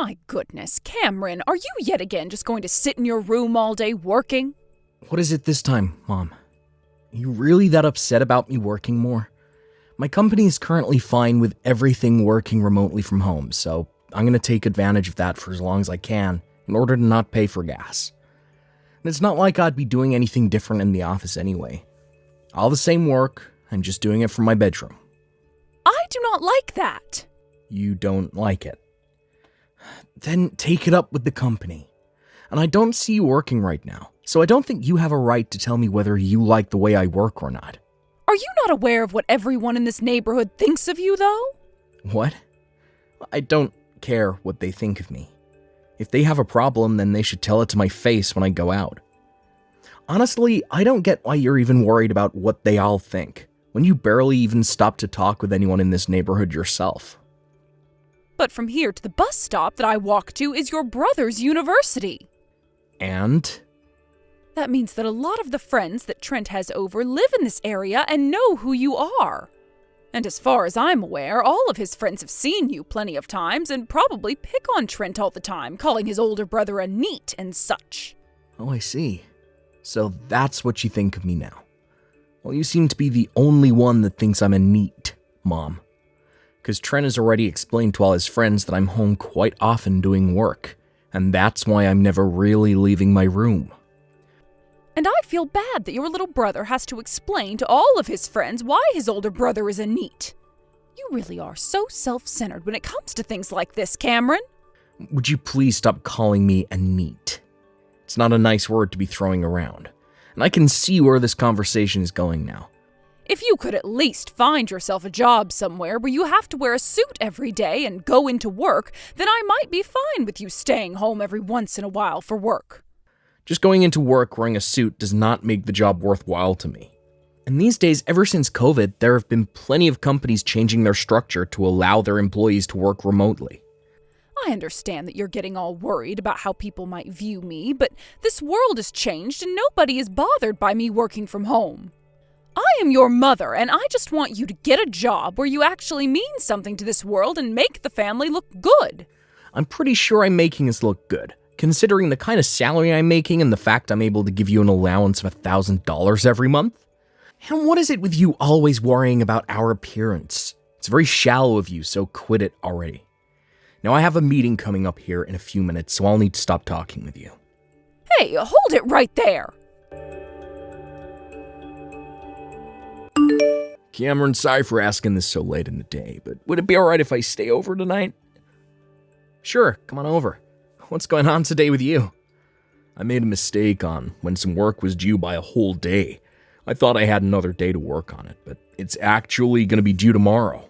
My goodness, Cameron, are you yet again just going to sit in your room all day working? What is it this time, Mom? Are you really that upset about me working more? My company is currently fine with everything working remotely from home, so I'm going to take advantage of that for as long as I can in order to not pay for gas. And it's not like I'd be doing anything different in the office anyway. All the same work, I'm just doing it from my bedroom. I do not like that. You don't like it? Then take it up with the company. And I don't see you working right now, so I don't think you have a right to tell me whether you like the way I work or not. Are you not aware of what everyone in this neighborhood thinks of you, though? What? I don't care what they think of me. If they have a problem, then they should tell it to my face when I go out. Honestly, I don't get why you're even worried about what they all think, when you barely even stop to talk with anyone in this neighborhood yourself. But from here to the bus stop that I walk to is your brother's university. And? That means that a lot of the friends that Trent has over live in this area and know who you are. And as far as I'm aware, all of his friends have seen you plenty of times and probably pick on Trent all the time, calling his older brother a neat and such. Oh, I see. So that's what you think of me now. Well, you seem to be the only one that thinks I'm a neat, Mom. Because Trent has already explained to all his friends that I'm home quite often doing work, and that's why I'm never really leaving my room. And I feel bad that your little brother has to explain to all of his friends why his older brother is a neat. You really are so self-centered when it comes to things like this, Cameron. Would you please stop calling me a neat? It's not a nice word to be throwing around, and I can see where this conversation is going now. If you could at least find yourself a job somewhere where you have to wear a suit every day and go into work, then I might be fine with you staying home every once in a while for work. Just going into work wearing a suit does not make the job worthwhile to me. And these days, ever since COVID, there have been plenty of companies changing their structure to allow their employees to work remotely. I understand that you're getting all worried about how people might view me, but this world has changed and nobody is bothered by me working from home. I am your mother, and I just want you to get a job where you actually mean something to this world and make the family look good. I'm pretty sure I'm making us look good, considering the kind of salary I'm making and the fact I'm able to give you an allowance of $1,000 every month. And what is it with you always worrying about our appearance? It's very shallow of you, so quit it already. Now I have a meeting coming up here in a few minutes, so I'll need to stop talking with you. Hey, hold it right there! Cameron, sorry for asking this so late in the day, but would it be alright if I stay over tonight? Sure, come on over. What's going on today with you? I made a mistake on when some work was due by a whole day. I thought I had another day to work on it, but it's actually going to be due tomorrow.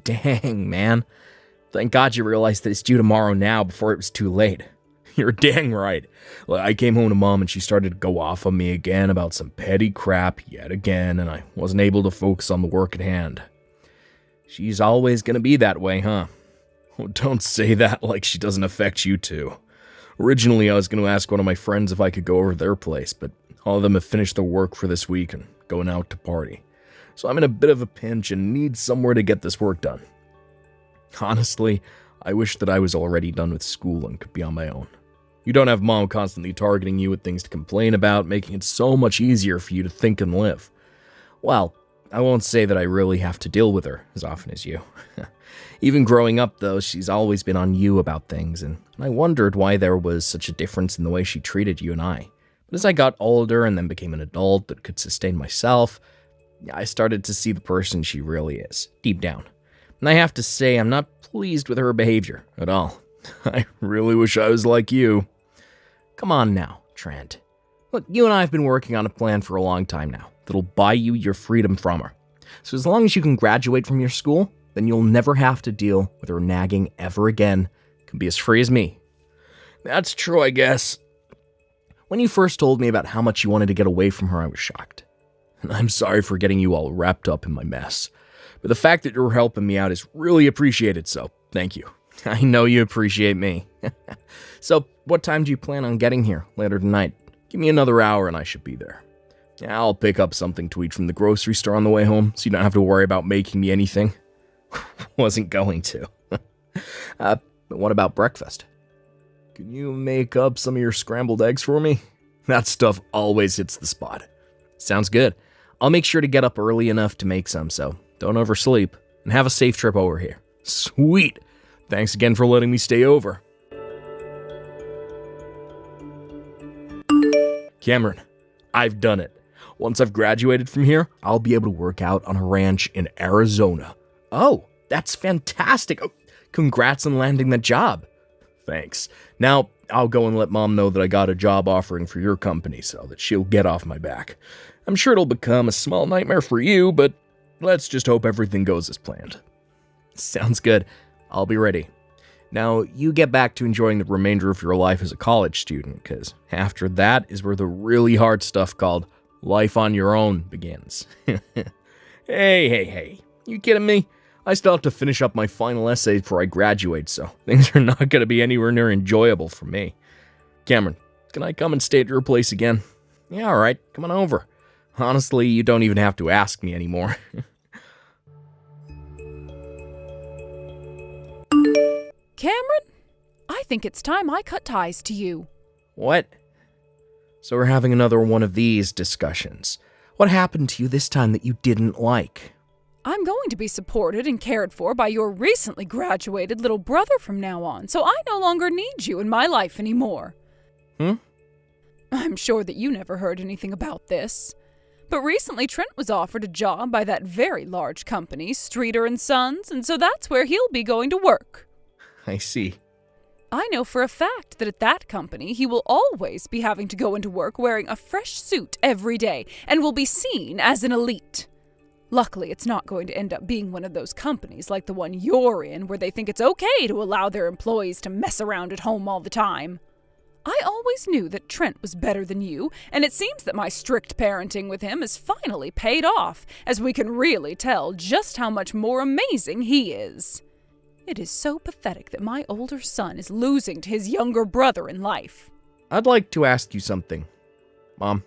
Dang, man. Thank God you realized that it's due tomorrow now before it was too late. You're dang right. I came home to Mom and she started to go off on me again about some petty crap yet again, and I wasn't able to focus on the work at hand. She's always going to be that way, huh? Oh, don't say that like she doesn't affect you too. Originally, I was going to ask one of my friends if I could go over to their place, but all of them have finished their work for this week and going out to party. So I'm in a bit of a pinch and need somewhere to get this work done. Honestly, I wish that I was already done with school and could be on my own. You don't have Mom constantly targeting you with things to complain about, making it so much easier for you to think and live. Well, I won't say that I really have to deal with her as often as you. Even growing up, though, she's always been on you about things, and I wondered why there was such a difference in the way she treated you and I. But as I got older and then became an adult that could sustain myself, I started to see the person she really is, deep down. And I have to say, I'm not pleased with her behavior at all. I really wish I was like you. Come on now, Trent. Look, you and I have been working on a plan for a long time now that'll buy you your freedom from her. So as long as you can graduate from your school, then you'll never have to deal with her nagging ever again. You can be as free as me. That's true, I guess. When you first told me about how much you wanted to get away from her, I was shocked. And I'm sorry for getting you all wrapped up in my mess. But the fact that you're helping me out is really appreciated, so thank you. I know you appreciate me. So, what time do you plan on getting here later tonight? Give me another hour and I should be there. I'll pick up something to eat from the grocery store on the way home, so you don't have to worry about making me anything. Wasn't going to. But what about breakfast? Can you make up some of your scrambled eggs for me? That stuff always hits the spot. Sounds good. I'll make sure to get up early enough to make some, so don't oversleep. And have a safe trip over here. Sweet! Thanks again for letting me stay over. Cameron, I've done it. Once I've graduated from here, I'll be able to work out on a ranch in Arizona. Oh, that's fantastic. Oh, congrats on landing that job. Thanks. Now, I'll go and let Mom know that I got a job offering for your company so that she'll get off my back. I'm sure it'll become a small nightmare for you, but let's just hope everything goes as planned. Sounds good. I'll be ready. Now, you get back to enjoying the remainder of your life as a college student, because after that is where the really hard stuff called life on your own begins. Hey. You kidding me? I still have to finish up my final essay before I graduate, so things are not going to be anywhere near enjoyable for me. Cameron, can I come and stay at your place again? Yeah, alright, come on over. Honestly, you don't even have to ask me anymore. Cameron, I think it's time I cut ties to you. What? So we're having another one of these discussions. What happened to you this time that you didn't like? I'm going to be supported and cared for by your recently graduated little brother from now on, so I no longer need you in my life anymore. I'm sure that you never heard anything about this. But recently Trent was offered a job by that very large company, Streeter & Sons, and so that's where he'll be going to work. I see. I know for a fact that at that company he will always be having to go into work wearing a fresh suit every day and will be seen as an elite. Luckily, it's not going to end up being one of those companies like the one you're in where they think it's okay to allow their employees to mess around at home all the time. I always knew that Trent was better than you, and it seems that my strict parenting with him has finally paid off, as we can really tell just how much more amazing he is. It is so pathetic that my older son is losing to his younger brother in life. I'd like to ask you something, Mom.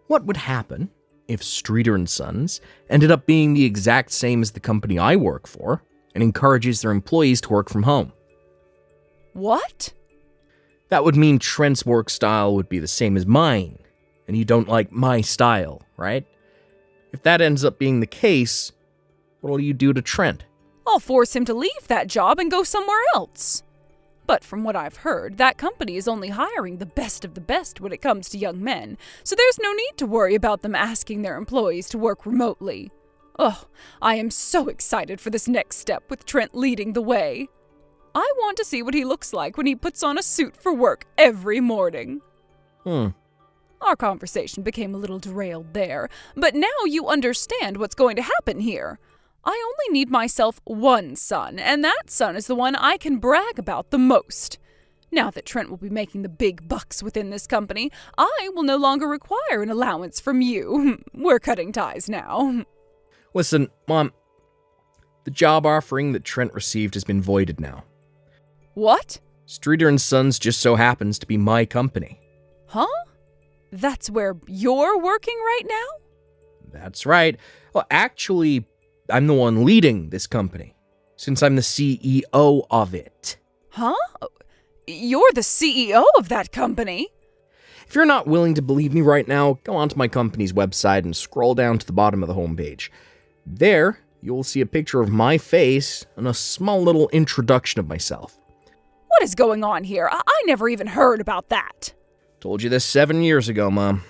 What would happen if Streeter & Sons ended up being the exact same as the company I work for and encourages their employees to work from home? What? That would mean Trent's work style would be the same as mine, and you don't like my style, right? If that ends up being the case, what'll you do to Trent? I'll force him to leave that job and go somewhere else. But from what I've heard, that company is only hiring the best of the best when it comes to young men, so there's no need to worry about them asking their employees to work remotely. Oh, I am so excited for this next step with Trent leading the way. I want to see what he looks like when he puts on a suit for work every morning. Our conversation became a little derailed there, but now you understand what's going to happen here. I only need myself one son, and that son is the one I can brag about the most. Now that Trent will be making the big bucks within this company, I will no longer require an allowance from you. We're cutting ties now. Listen, Mom, the job offering that Trent received has been voided now. What? Streeter & Sons just so happens to be my company. Huh? That's where you're working right now? That's right. Well, actually, I'm the one leading this company, since I'm the CEO of it. Huh? You're the CEO of that company? If you're not willing to believe me right now, go onto my company's website and scroll down to the bottom of the homepage. There, you'll see a picture of my face and a small little introduction of myself. What is going on here? I never even heard about that. Told you this 7 years ago, Mom.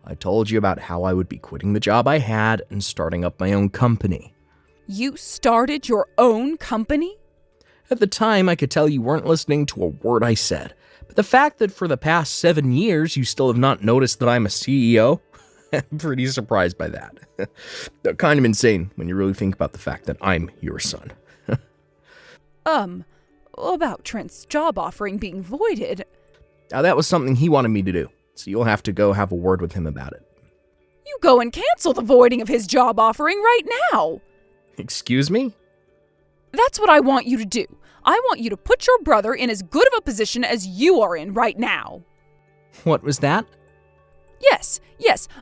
I told you about how I would be quitting the job I had and starting up my own company. You started your own company? At the time, I could tell you weren't listening to a word I said. But the fact that for the past 7 years you still have not noticed that I'm a CEO, I'm pretty surprised by that. Kind of insane when you really think about the fact that I'm your son. About Trent's job offering being voided. Now, that was something he wanted me to do, so you'll have to go have a word with him about it. You go and cancel the voiding of his job offering right now. Excuse me? That's what I want you to do. I want you to put your brother in as good of a position as you are in right now. What was that? Yes,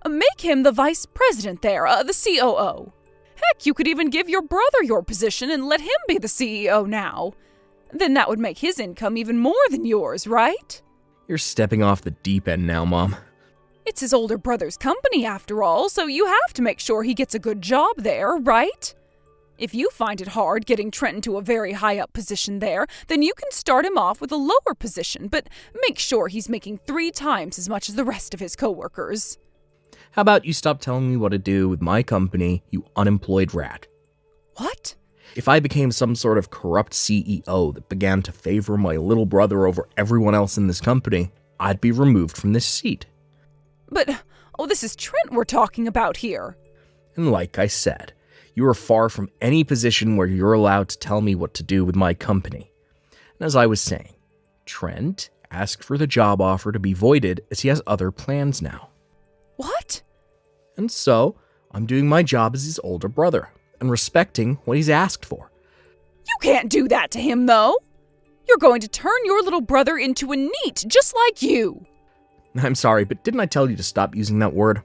make him the vice president there, the COO. Heck, you could even give your brother your position and let him be the CEO now. Then that would make his income even more than yours, right? You're stepping off the deep end now, Mom. It's his older brother's company, after all, so you have to make sure he gets a good job there, right? If you find it hard getting Trenton to a very high-up position there, then you can start him off with a lower position, but make sure he's making 3 times as much as the rest of his coworkers. How about you stop telling me what to do with my company, you unemployed rat? What? If I became some sort of corrupt CEO that began to favor my little brother over everyone else in this company, I'd be removed from this seat. But, this is Trent we're talking about here. And like I said, you are far from any position where you're allowed to tell me what to do with my company. And as I was saying, Trent asked for the job offer to be voided as he has other plans now. What? And so, I'm doing my job as his older brother and respecting what he's asked for. You can't do that to him, though. You're going to turn your little brother into a NEET, just like you. I'm sorry, but didn't I tell you to stop using that word?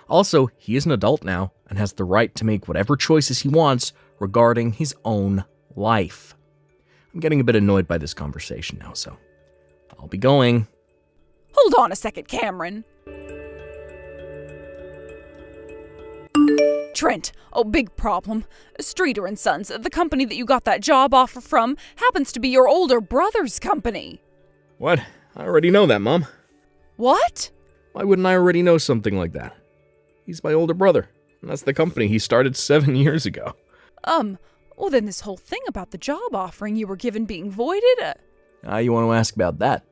Also, he is an adult now and has the right to make whatever choices he wants regarding his own life. I'm getting a bit annoyed by this conversation now, so I'll be going. Hold on a second, Cameron. Trent, big problem. Streeter & Sons, the company that you got that job offer from, happens to be your older brother's company. What? I already know that, Mom. What? Why wouldn't I already know something like that? He's my older brother, and that's the company he started 7 years ago. Then this whole thing about the job offering you were given being voided? You want to ask about that?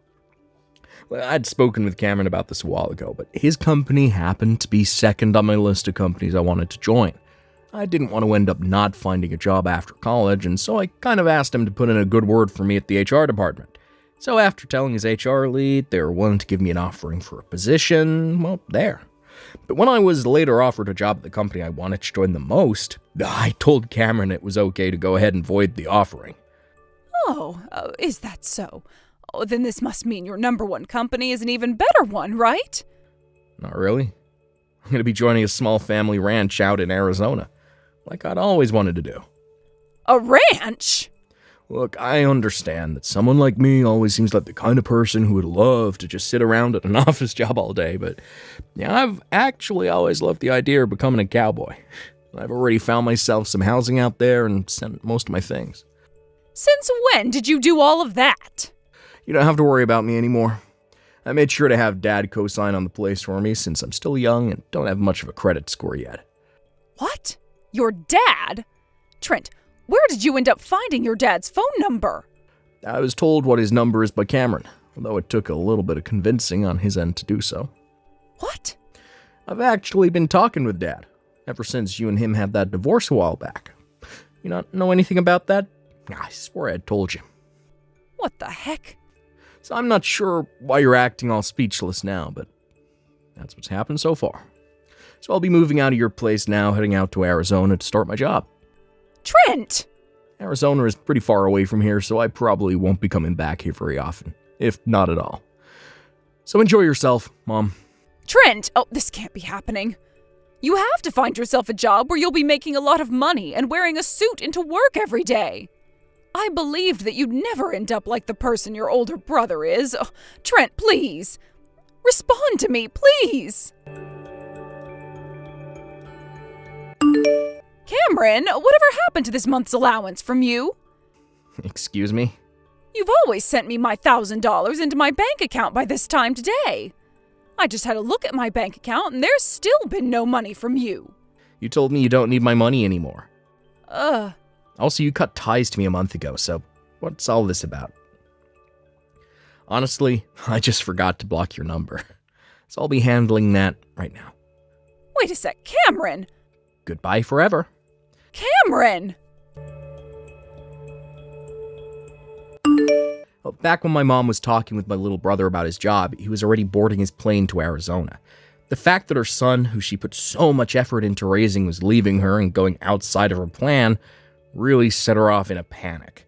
Well, I'd spoken with Cameron about this a while ago, but his company happened to be second on my list of companies I wanted to join. I didn't want to end up not finding a job after college, and so I kind of asked him to put in a good word for me at the HR department. So after telling his HR lead they were willing to give me an offering for a position, well, there. But when I was later offered a job at the company I wanted to join the most, I told Cameron it was okay to go ahead and void the offering. Is that so? Then this must mean your number one company is an even better one, right? Not really. I'm going to be joining a small family ranch out in Arizona, like I'd always wanted to do. A ranch? Look, I understand that someone like me always seems like the kind of person who would love to just sit around at an office job all day, but yeah, I've actually always loved the idea of becoming a cowboy. I've already found myself some housing out there and sent most of my things. Since when did you do all of that? You don't have to worry about me anymore. I made sure to have Dad co-sign on the place for me since I'm still young and don't have much of a credit score yet. What? Your dad? Trent, where did you end up finding your dad's phone number? I was told what his number is by Cameron, although it took a little bit of convincing on his end to do so. What? I've actually been talking with Dad, ever since you and him had that divorce a while back. You not know anything about that? I swear I'd told you. What the heck? So I'm not sure why you're acting all speechless now, but that's what's happened so far. So I'll be moving out of your place now, heading out to Arizona to start my job. Trent! Arizona is pretty far away from here, so I probably won't be coming back here very often, if not at all. So enjoy yourself, Mom. Trent! This can't be happening. You have to find yourself a job where you'll be making a lot of money and wearing a suit into work every day. I believed that you'd never end up like the person your older brother is. Trent, please. Respond to me, please. Cameron, whatever happened to this month's allowance from you? Excuse me? You've always sent me my $1,000 into my bank account by this time today. I just had a look at my bank account and there's still been no money from you. You told me you don't need my money anymore. Ugh. Also, you cut ties to me a month ago, so what's all this about? Honestly, I just forgot to block your number. So I'll be handling that right now. Wait a sec, Cameron! Goodbye forever. Cameron! Well, back when my mom was talking with my little brother about his job, he was already boarding his plane to Arizona. The fact that her son, who she put so much effort into raising, was leaving her and going outside of her plan really set her off in a panic.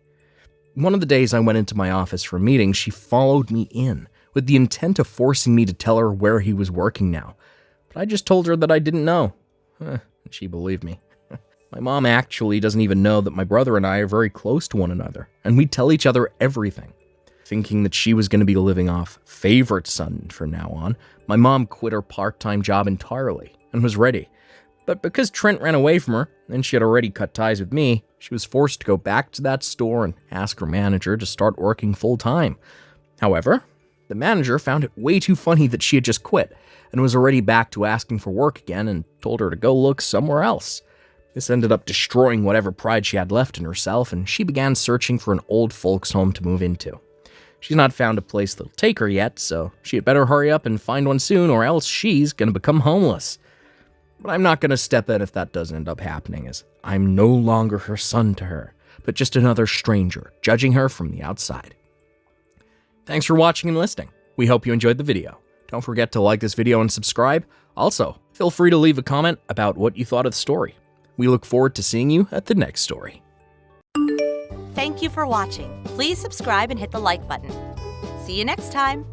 One of the days I went into my office for a meeting, she followed me in with the intent of forcing me to tell her where he was working now. But I just told her that I didn't know. And she believed me. My mom actually doesn't even know that my brother and I are very close to one another, and we tell each other everything. Thinking that she was going to be living off favorite son from now on, my mom quit her part-time job entirely and was ready. But because Trent ran away from her, and she had already cut ties with me, she was forced to go back to that store and ask her manager to start working full-time. However, the manager found it way too funny that she had just quit and was already back to asking for work again and told her to go look somewhere else. This ended up destroying whatever pride she had left in herself, and she began searching for an old folks' home to move into. She's not found a place that'll take her yet, so she had better hurry up and find one soon, or else she's gonna become homeless. But I'm not gonna step in if that doesn't end up happening, as I'm no longer her son to her, but just another stranger, judging her from the outside. Thanks for watching and listening. We hope you enjoyed the video. Don't forget to like this video and subscribe. Also, feel free to leave a comment about what you thought of the story. We look forward to seeing you at the next story. Thank you for watching. Please subscribe and hit the like button. See you next time.